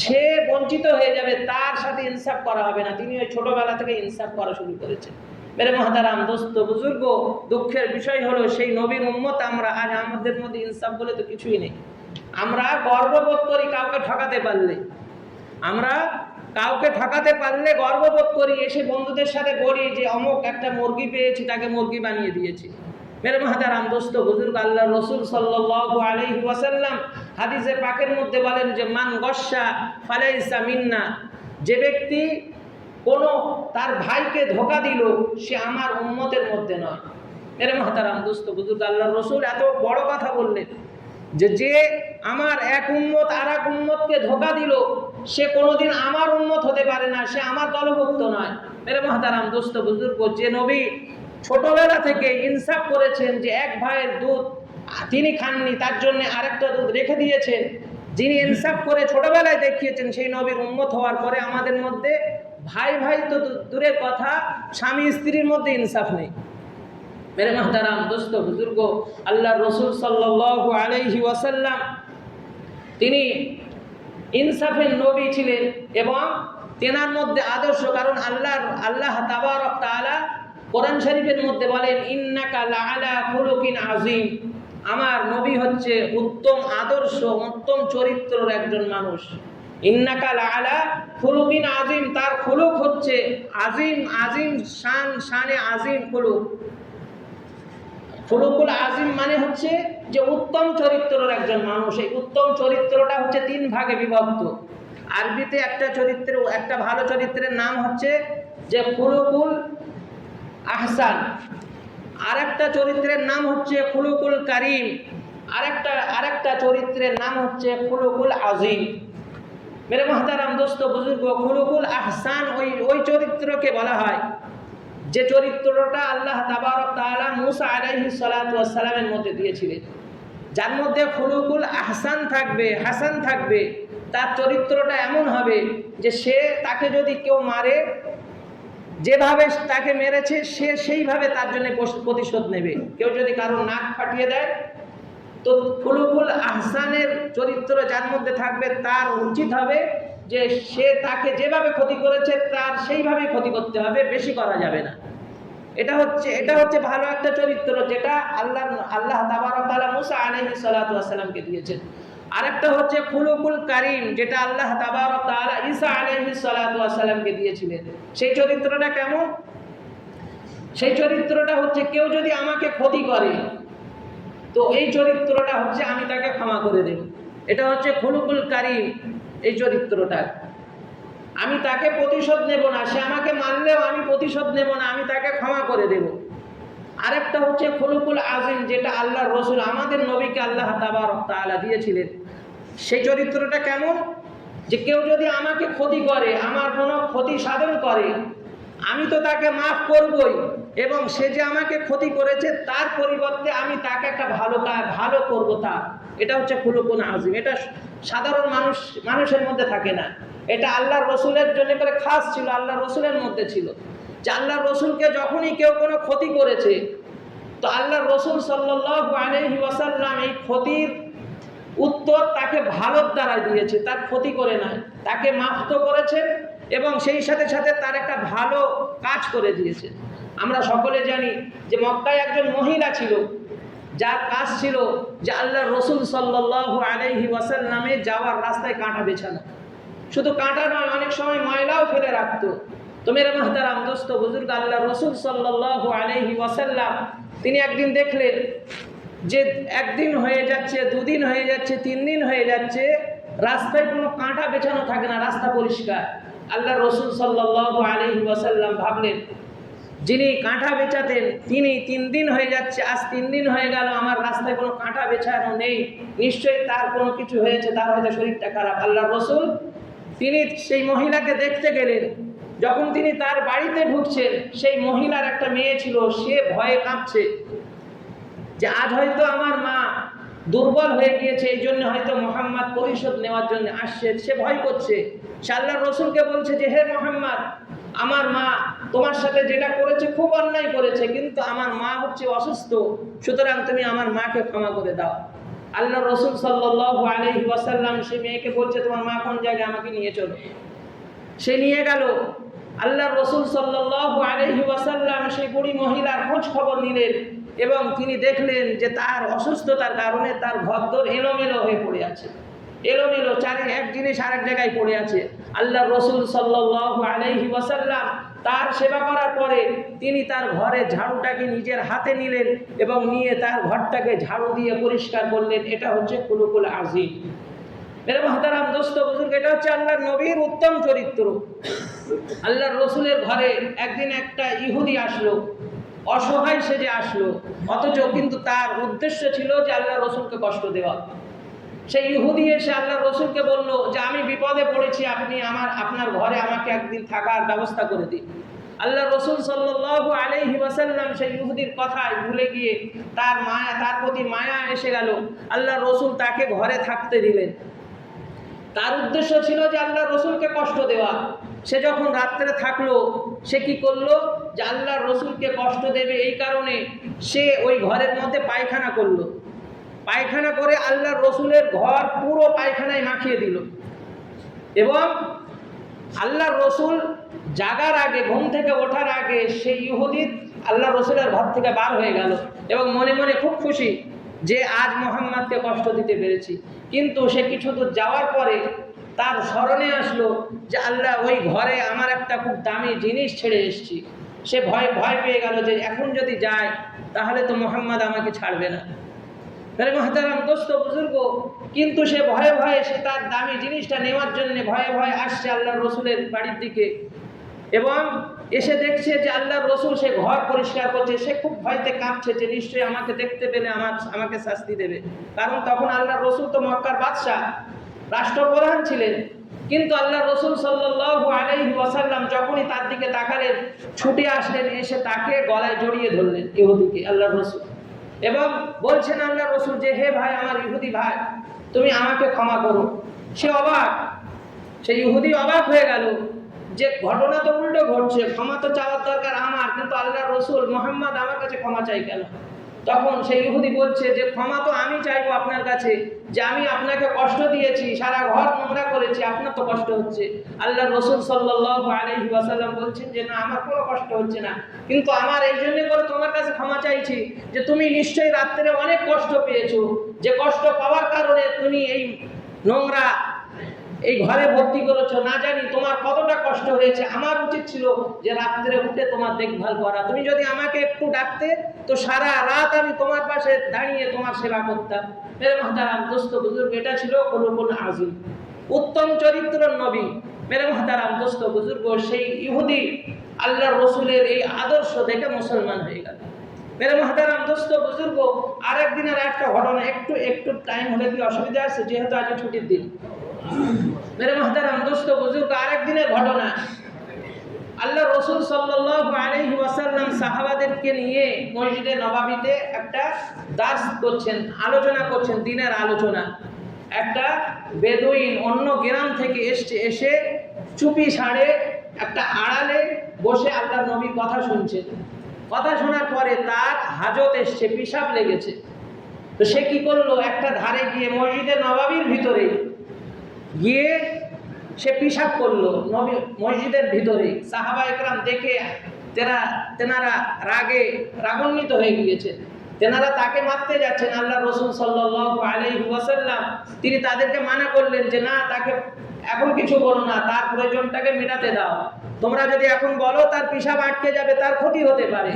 সে বঞ্চিত হয়ে যাবে, তার সাথে ইনসাফ করা হবে না। তিনি ওই ছোটবেলা থেকে ইনসাফ করা শুরু করেছেন। মেরে মুহতারাম দোস্ত বুজুর্গ, দুঃখের বিষয় হলো সেই নবীর উম্মত আমরা, আজ আমাদের মধ্যে ইনসাফ বলে তো কিছুই নেই। আমরা গর্ববোধ করি কাউকে ঠকাতে পারলে গর্ববোধ করি, এসে বন্ধুদের সাথে বলি যে অমুক একটা মুরগি পেয়েছি, তাকে মুরগি বানিয়ে দিয়েছি। মেরে মুহতারাম দোস্ত বুজুর্গ, আল্লাহর রাসূল সাল্লাল্লাহু আলাইহি ওয়াসাল্লাম হাদিসে পাকের মধ্যে বলেন যে মান গশ্শা ফালাইসা মিন্না, যে ব্যক্তি কোনো তার ভাইকে ধোঁকা দিল সে আমার উম্মতের মধ্যে নয়। মেরে মুহতারাম দোস্ত বুজুর্গ, আল্লাহর রাসূল এত বড় কথা বললেন যে আমার এক উম্মত আর এক উম্মতকে ধোঁকা দিল সে কোনোদিন আমার উম্মত হতে পারে না, সে আমার দলভুক্ত নয়। মেরে মুহতারাম দোস্ত বুজুর্গ, যে নবী ছোটবেলা থেকে ইনসাফ করেছেন যে এক ভাইয়ের দুধ তিনি খাননি, তার জন্য আরেকটা দুধ রেখে দিয়েছেন, যিনি ইনসাফ করে ছোটবেলায় দেখিয়েছেন, সেই নবীর উম্মত হওয়ার পরে আমাদের মধ্যে ভাই তো দূরের কথা, স্বামী স্ত্রীর মধ্যে ইনসাফ নেই। মেরে মুহতারাম দোস্ত বুজুর্গ, আল্লাহর রাসূল সাল্লাল্লাহু আলাইহি ওয়াসাল্লাম তিনি ইনসাফের নবী ছিলেন এবং তেনার মধ্যে আদর্শ, কারণ আল্লাহ তাবারক তাআলা কোরআন শরীফের মধ্যে বলেন ইন্নাকা লাআলা খুলুকিন আযীম, আমার নবী হচ্ছে উত্তম আদর্শ, উত্তম চরিত্রের একজন মানুষ। ইন্নাকা লাআলা খুলুকিন আযীম, তার খুলুক হচ্ছে আজিম শানে আজিম খুলুকুল আযীম মানে হচ্ছে যে উত্তম চরিত্রের একজন মানুষ। এই উত্তম চরিত্রটা হচ্ছে 3 ভাগে বিভক্ত। আরবিতে একটা ভালো চরিত্রের নাম হচ্ছে যে খুলুকুল আহসান, আরেকটা চরিত্রের নাম হচ্ছে খুলুকুল কারীম, আরেকটা চরিত্রের নাম হচ্ছে খুলুকুল আযীম। মেরে মুহতারাম দোস্ত বুজুর্গ, খুলুকুল আহসান ওই চরিত্রকে বলা হয় যে চরিত্রটা আল্লাহ তাবারক তাআলা মূসা আলাইহিস সালাতু ওয়াস সালামের মধ্যে দিয়েছিলেন, যার মধ্যে খুলুকুল আহসান থাকবে, হাসান থাকবে। তার চরিত্রটা এমন হবে যে তাকে যদি কেউ মারে, যেভাবে তাকে মেরেছে সে সেইভাবে তার জন্য প্রতিশোধ নেবে। কেউ যদি কারো নাক ফাটিয়ে দেয় তো খুলুকুল আহসানের চরিত্র যার মধ্যে থাকবে তার উচিত হবে যে সে তাকে যেভাবে ক্ষতি করেছে তার সেইভাবেই ক্ষতি করতে হবে, বেশি করা যাবে না। এটা হচ্ছে ভালো একটা চরিত্র যেটা আল্লাহ তাবারক ওয়া তাআলা মুসা আলাইহিস সালাতু ওয়াস সালামকে দিয়েছেন। আরেকটা হচ্ছে খুলুকুল কারীম, যেটা আল্লাহ তাবারক ওয়া তাআলা ঈসা আলাইহিস সালাতু ওয়াস সালামকে দিয়েছিলেন। সেই চরিত্রটা কেমন? সেই চরিত্রটা হচ্ছে কেউ যদি আমাকে ক্ষতি করে তো এই চরিত্রটা হচ্ছে আমি তাকে ক্ষমা করে দেব। এটা হচ্ছে খুলুকুল কারীম। এই চরিত্রটা আমি তাকে প্রতিশোধ নেব না, সে আমাকে মারলেও আমি প্রতিশোধ নেব না, আমি তাকে ক্ষমা করে দেব। আরেকটা হচ্ছে খুলুকুল আজিম, যেটা আল্লাহর রাসূল আমাদের নবীকে আল্লাহ তাবারক ওয়া তাআলা দিয়েছিলেন। সেই চরিত্রটা কেমন? যে কেউ যদি আমাকে ক্ষতি করে, আমার কোনো ক্ষতি সাধন করে, আমি তো তাকে মাফ করবই, এবং সে যে আমাকে ক্ষতি করেছে তার পরিবর্তে আমি তাকে একটা ভালো করব তার। এটা হচ্ছে খুলুকুল আজিম। এটা সাধারণ মানুষের মধ্যে থাকে না, এটা আল্লাহর রাসূলের জন্য করে খাস ছিল, আল্লাহর রাসূলের মধ্যে ছিল। যে আল্লাহর রাসূলকে যখনই কেউ কোনো ক্ষতি করেছে তো আল্লাহর রাসূল সাল্লাল্লাহু আলাইহি ওয়াসাল্লাম এই ক্ষতির উত্তর তাকে ভালোর দ্বারা দিয়েছে, তার ক্ষতি করে নয়। তাকে মাফ তো করেছেন এবং সেই সাথে সাথে তার একটা ভালো কাজ করে দিয়েছে। আমরা সকলে জানি যে মক্কায় একজন মহিলা ছিল যার কাজ ছিল যে আল্লাহর রাসূল সাল্লাল্লাহু আলাইহি ওয়াসাল্লামে যাওয়ার রাস্তায় কাঁটা বেছানো। শুধু কাঁটা নয়, অনেক সময় ময়লাও ফেলে রাখতো। তো মেরে মুহতারাম দোস্ত বুজুর্গ, আল্লাহর রাসূল সাল্লাল্লাহু আলাইহি ওয়াসাল্লাম তিনি একদিন দেখলেন যে একদিন হয়ে যাচ্ছে, দুদিন হয়ে যাচ্ছে, 3 দিন হয়ে যাচ্ছে, রাস্তায় কোনো কাঁটা বেছানো থাকে না, রাস্তা পরিষ্কার। আল্লাহর রাসূল সাল্লাল্লাহু আলাইহি ওয়াসাল্লাম ভাবলেন যিনি কাঁটা বেচাতেন তিনি 3 দিন হয়ে যাচ্ছে, আজ 3 দিন হয়ে গেল আমার রাস্তায় কোনো কাঁটা বেছানো নেই, নিশ্চয়ই তার কোনো কিছু হয়েছে, তার হয়তো শরীরটা খারাপ। আল্লাহর রাসূল তিনি সেই মহিলাকে দেখতে গেলেন। যখন তিনি তার বাড়িতে ঢুকছেন, সেই মহিলার একটা মেয়ে ছিল, সে ভয়ে কাঁপছে যে আজ হয়তো আমার মা দুর্বল হয়ে গিয়েছে, এই জন্য হয়তো মুহাম্মদ প্রতিশোধ নেওয়ার জন্য আসছে, সে ভয় করছে। সে আল্লাহর রাসূলকে বলছে যে হে মুহাম্মদ, আমার মা তোমার সাথে যেটা করেছে খুব অন্যায় করেছে, কিন্তু আমার মা হচ্ছে অসুস্থ, সুতরাং তুমি আমার মাকে ক্ষমা করে দাও। আল্লাহর রাসূল সাল্লাল্লাহু আলাইহি ওয়াসাল্লাম সেই মেয়েকে বলছে তোমার মা কোন জায়গায়, আমাকে নিয়ে চলো। সে নিয়ে গেল। আল্লাহর রাসূল সাল্লাল্লাহু আলাইহি ওয়াসাল্লাম সেই বুড়ি মহিলার খোঁজ খবর নিলেন এবং তিনি দেখলেন যে তার অসুস্থতার কারণে তার ঘরদোর এলোমেলো হয়ে পড়ে আছে, এলোমেলো, এক জিনিস আরেক জায়গায় পড়ে আছে। আল্লাহর রাসূল সাল্লাল্লাহু আলাইহি ওয়াসাল্লাম তার সেবা করার পরে তিনি তার ঘরের ঝাড়ুটাকে নিজের হাতে নিলেন এবং নিয়ে তার ঘরটাকে ঝাড়ু দিয়ে পরিষ্কার করলেন। এটা হচ্ছে খুলুকুল আজিম। মেরে মুহতারাম দোস্ত বুজুর্গ, এটা হচ্ছে আল্লাহর নবীর উত্তম চরিত্র। আল্লাহর রাসূলের ঘরে একদিন একটা ইহুদি আসলো, অসহায় সেজে আসলো, অথচ কিন্তু তার উদ্দেশ্য ছিল যে আল্লাহর রাসূলকে কষ্ট দেওয়া। সেই ইহুদি এসে আল্লাহর রাসূলকে বলল যে আমি বিপদে পড়েছি, আপনি আপনার ঘরে আমাকে একদিন থাকার ব্যবস্থা করে দিন। আল্লাহর রাসূল সাল্লাল্লাহু আলাইহি ওয়াসাল্লাম সেই ইহুদির কথায় ভুলে গিয়ে তার প্রতি মায়া এসে গেল। আল্লাহর রাসূল তাকে ঘরে থাকতে দিলেন। তার উদ্দেশ্য ছিল যে আল্লাহর রাসূলকে কষ্ট দেওয়া। সে যখন রাত্রে থাকলো, সে কি করলো যে আল্লাহর রাসূলকে কষ্ট দেবে এই কারণে সে ওই ঘরের মধ্যে পায়খানা করলো। পায়খানা করে আল্লাহর রাসূলের ঘর পুরো পায়খানায় মাখিয়ে দিল এবং আল্লাহর রাসূল জাগার আগে, ঘুম থেকে ওঠার আগে সেই ইহুদি আল্লাহর রাসূলের ঘর থেকে বার হয়ে গেল এবং মনে মনে খুব খুশি যে আজ মুহাম্মদকে কষ্ট দিতে পেরেছি। কিন্তু সে কিছু দূর যাওয়ার পরে তার স্মরণে আসলো যে আল্লাহ ওই ঘরে আমার একটা খুব দামি জিনিস ছেড়ে এসেছি। সে ভয় পেয়ে গেল যে এখন যদি যায় তাহলে তো মুহাম্মদ আমাকে ছাড়বে না। মেরে মুহতারাম দোস্ত বুজুর্গ, কিন্তু সে ভয়ে সে তার দামি জিনিসটা নেওয়ার জন্য ভয়ে আসছে আল্লাহর রাসূলের বাড়ির দিকে এবং এসে দেখছে যে আল্লাহর রাসূল সে ঘর পরিষ্কার করছে। সে খুব ভয়তে কাঁপছে যে নিশ্চয়ই আমাকে দেখতে পেলে আমাকে শাস্তি দেবে, কারণ তখন আল্লাহর রাসূল তো মক্কার বাদশা, রাষ্ট্রপ্রধান ছিলেন। কিন্তু আল্লাহর রাসূল সাল্লাল্লাহু আলাইহি ওয়াসাল্লাম যখনই তার দিকে তাকালেন, ছুটে আসলেন, এসে তাকে গলায় জড়িয়ে ধরলেন ইহুদিকে, আল্লাহর রাসূল, এবং বলছেন আল্লাহর রাসূল যে হে ভাই, আমার ইহুদি ভাই, তুমি আমাকে ক্ষমা করো। সে অবাক, সেই ইহুদি অবাক হয়ে গেল যে ঘটনা তো উল্টো ঘটছে, ক্ষমা তো চাওয়ার দরকার আমার, কিন্তু আল্লাহর রাসূল মুহাম্মদ আমার কাছে ক্ষমা চাই কেন? তখন সেই ইহুদি বলছে যে ক্ষমা তো আমি চাইবো আপনার কাছে, যে আমি আপনাকে কষ্ট দিয়েছি, সারা ঘর নোংরা করেছি, আপনার তো কষ্ট হচ্ছে। আল্লাহ রসুল সাল্লাল্লাহু আলাইহি ওয়াসাল্লাম বলছেন যে না, আমার কোনো কষ্ট হচ্ছে না, কিন্তু আমার এই জন্য করে তোমার কাছে ক্ষমা চাইছি যে তুমি নিশ্চয়ই রাত্রে অনেক কষ্ট পেয়েছো, যে কষ্ট পাওয়ার কারণে তুমি এই নোংরা এই ঘরে ভর্তি করেছো, না জানি তোমার কতটা কষ্ট হয়েছে। আমার উচিত ছিল যে রাত্রে উঠে তোমার দেখভাল করা, তুমি যদি আমাকে একটু ডাকতে তো সারা রাত আমি তোমার পাশে দাঁড়িয়ে তোমার সেবা করতাম। মেরে মহতারাম দোস্ত বুজুর্গ, এটা ছিল খুলুকুল আযীম, উত্তম চরিত্রের নবী। মেরে মহতারাম দোস্ত বুজুর্গ, সেই ইহুদি আল্লাহর রসুলের এই আদর্শ দেখে মুসলমান হয়ে গেল। মেরে মহতারাম দোস্ত বুজুর্গ, আরেকদিনের একটা ঘটনা, একটু টাইম হলে কি অসুবিধা আছে, যেহেতু আজ ছুটির দিন। মেরে মহতারাম দোস্ত বুজুর্গ, আরেকদিনের ঘটনা, আল্লাহ রসুল সাল্লাল্লাহু আলাইহি ওয়াসাল্লাম সাহাবাদেরকে নিয়ে মসজিদে নববীতে একটা দার্স করছেন, আলোচনা করছেন, দিনের আলোচনা। একটা বেদুইন অন্য গ্রাম থেকে এসে চুপি সাড়ে একটা আড়ালে বসে আল্লাহর নবীর কথা শুনছেন। কথা শোনার পরে তার হাজত এসছে, পিশাব লেগেছে। তো সে কি করলো, একটা ধারে গিয়ে মসজিদে নববীর ভিতরে গিয়ে সে পিশাব করলো মসজিদের ভিতরে। সাহাবা একরাম দেখে তেনারা রাগান্বিত হয়ে গিয়েছেন, তেনারা তাকে মারতে যাচ্ছেন। আল্লাহ রসুল সাল্লাল্লাহু আলাইহি ওয়াসাল্লাম তিনি তাদেরকে মানা করলেন যে না, তাকে এখন কিছু বলো না, তার প্রয়োজনটাকে মেটাতে দাও, তোমরা যদি এখন বলো তার পিশাব আটকে যাবে, তার ক্ষতি হতে পারে।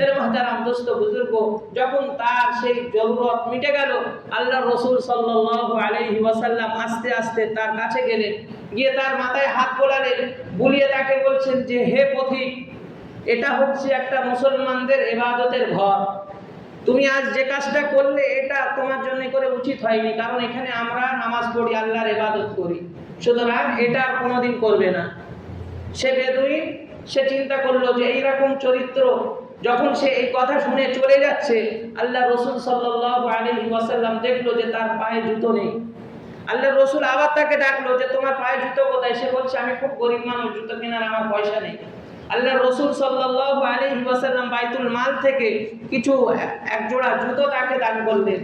এর মহতারাম দোস্ত বুজুর্গ, যখন তার সেই জরুরত মিটে গেল, আল্লাহ রসুল সাল্লাল্লাহু আলাইহি ওয়াসাল্লাম আস্তে আস্তে তার কাছে গেলেন, গিয়ে তার মাথায় হাত বোলালেন, বুলিয়ে তাকে বলছেন যে হে পথিক, এটা হচ্ছে একটা মুসলমানদের ইবাদতের ঘর, তুমি আজ যে কাজটা করলে এটা তোমার জন্য করে উচিত হয়নি, কারণ এখানে আমরা নামাজ পড়ি, আল্লাহর ইবাদত করি, সুতরাং এটা আর কোনোদিন করবে না। সে বেদুইন সে চিন্তা করলো যে এইরকম চরিত্র, যখন সে এই কথা শুনে চলে যাচ্ছে, আল্লাহ রসুল সাল্লাল্লাহু আলাইহি ওয়াসাল্লাম দেখলো যে তার পায়ে জুতো নেই। আল্লাহ রসুল আবার তাকে ডাকলো যে তোমার পায়ে জুতো কোথায়? সে বলছে আমি খুব গরিব মানুষ, জুতো কেনার আমার পয়সা নেই। আল্লাহ রসুল সাল্লাল্লাহু আলাইহি ওয়াসাল্লাম বাইতুল মাল থেকে কিছু এক জোড়া জুতো তাকে দান করলেন,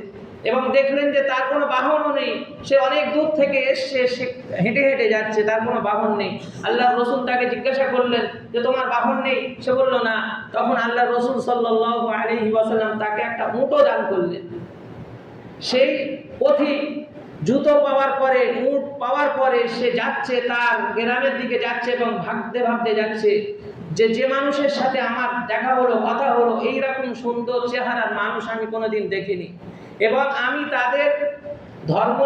এবং দেখলেন যে তার কোনো বাহনও নেই, সে অনেক দূর থেকে এসছে, সে হেঁটে হেঁটে যাচ্ছে, তার কোনো বাহন নেই। আল্লাহ রসুল তাকে জিজ্ঞাসা করলেন যে তোমার বাহন নেই? সে বলল না। তখন আল্লাহ রসুল সাল্লাল্লাহু আলাইহি ওয়াসাল্লাম তাকে একটা উটও দান করলেন। সেই পথিক জুতো পাওয়ার পরে, উট পাওয়ার পরে সে যাচ্ছে, তার গ্রামের দিকে যাচ্ছে এবং ভাবতে ভাবতে যাচ্ছে যে মানুষের সাথে আমার দেখা হলো, কথা হলো, এইরকম সুন্দর চেহারার মানুষ আমি কোনোদিন দেখিনি, এবং আমি তাদের ধর্ম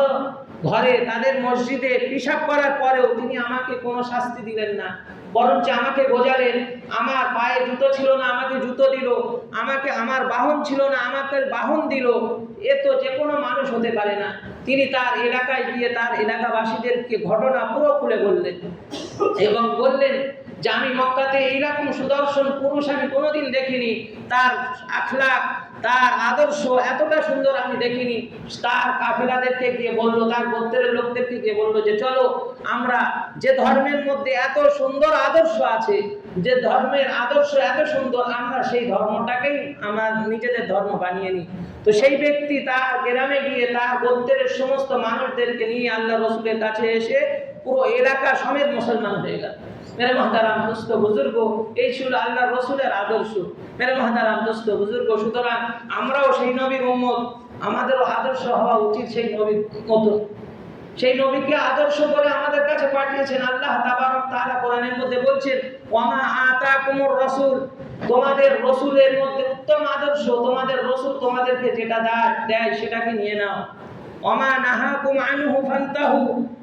ঘরে, তাদের মসজিদে পিশাব করার পরেও তিনি আমাকে কোনো শাস্তি দিলেন না, বরঞ্চ আমাকে বোঝালেন, আমার পায়ে জুতো ছিল না আমাকে জুতো দিল, আমাকে আমার বাহন ছিল না আমাকে বাহন দিল। এ তো যে কোনো মানুষ হতে পারে না। তিনি তার এলাকায় গিয়ে তার এলাকাবাসীদেরকে ঘটনা পুরো খুলে বললেন, এবং বললেন যে আমি মক্কাতে এইরকম সুদর্শন পুরুষ আমি কোনোদিন দেখিনি, তার আখলাক, তার আদর্শ এতটা সুন্দর আমি দেখিনি। তার কাফেলাদেরকে গিয়ে বললো, তার গোত্রের লোকদেরকে গিয়ে বললো যে চলো আমরা যে ধর্মের মধ্যে এত সুন্দর আদর্শ আছে, যে ধর্মের আদর্শ এত সুন্দর, আমরা সেই ধর্মটাকেই আমার নিজেদের ধর্ম বানিয়ে নিই। তো সেই ব্যক্তি তার গ্রামে গিয়ে তার গোত্রের সমস্ত মানুষদেরকে নিয়ে আল্লাহ রসুলের কাছে এসে পুরো এলাকা সমেত মুসলমান হয়ে গেল। মেরে মহতারাম দোস্ত বুজুর্গ, এই ছিল আল্লাহ রসুলের আদর্শ। মেরে মহতারাম দোস্ত বুজুর্গ, সুতরাং আমরাও সেই নবীর উম্মত, আমাদেরও আদর্শ হওয়া উচিত সেই নবীর মতো। সেই নবীকে আদর্শ করে আমাদের কাছে পাঠিয়েছেন আল্লাহ তাবারক তাআলা কোরআনের মধ্যে বলছেন, ওয়ামা আতাকুমুর রাসূল, তোমাদের রসুলের মধ্যে উত্তম আদর্শ, তোমাদের রসুল তোমাদেরকে যেটা দেয় সেটাকে নিয়ে নাও। ওয়ামা নাহাকুম আনহু ফান্তাহু,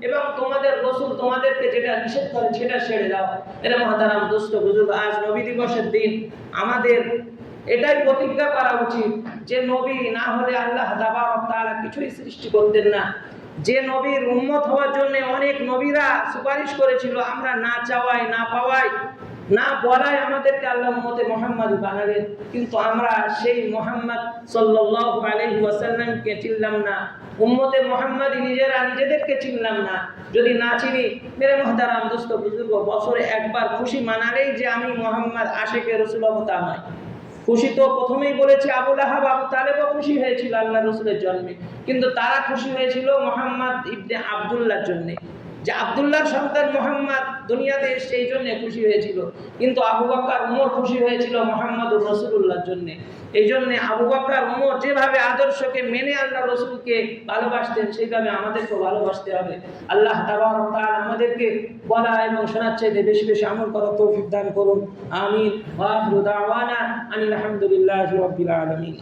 এবং তোমাদের রসুল তোমাদেরকে যেটা নিষেধ করে সেটা ছেড়ে দাও। এর মহতারাম দোস্ত বুজুর্গ, আজ নবী দিবসের দিন আমাদের এটাই প্রতিজ্ঞা করা উচিত যে নবী না হলে আল্লাহ তাবারক তাআলা কিছুই সৃষ্টি করতেন না। যে নবীর উম্মত হওয়ার জন্য অনেক নবীরা সুপারিশ করেছিল, আমরা না চাওয়াই, না পাওয়াই, না বলাই আমাদেরকে আল্লাহ উম্মতে মুহাম্মাদি বানালেন, কিন্তু আমরা সেই মুহাম্মদ সাল্লাল্লাহু আলাইহি ওয়াসাল্লামকে চিনলাম না, উম্মতে মুহাম্মাদি নিজেরা নিজেদেরকে চিনলাম না। যদি না চিনি, মেরে মহতারাম দোস্ত বুজুর্গ, বছরে একবার খুশি মানালেই যে আমি মুহাম্মদ আশিকে রাসূল হব তা নয়। খুশি তো প্রথমেই বলেছে আবু লাহাব আবু তালেবও খুশি হয়েছিল আল্লাহ রসুলের জন্মে, কিন্তু তারা খুশি হয়েছিল মোহাম্মদ ইবনে আবদুল্লাহর জন্যে, যে আবদুল্লাহর সন্তান মোহাম্মদ দুনিয়াতে এসে এই জন্য খুশি হয়েছিল। কিন্তু আবু বকর উমর খুশি হয়েছিল মোহাম্মদুর রাসূলুল্লাহর জন্য। এই জন্য আবু বকর উমর যেভাবে আদর্শকে মেনে আল্লাহ রসুলকে ভালোবাসতেন, সেইভাবে আমাদেরকেও ভালোবাসতে হবে। আল্লাহ তাবারক ওয়া তাআলা আমাদেরকে বলা এবং শোনার চাইতে বেশি বেশি আমল করার তৌফিক দান করুন। আমিন। ওয়া আখিরু দাওয়ানা আনিল হামদুলিল্লাহি রাব্বিল আলামিন।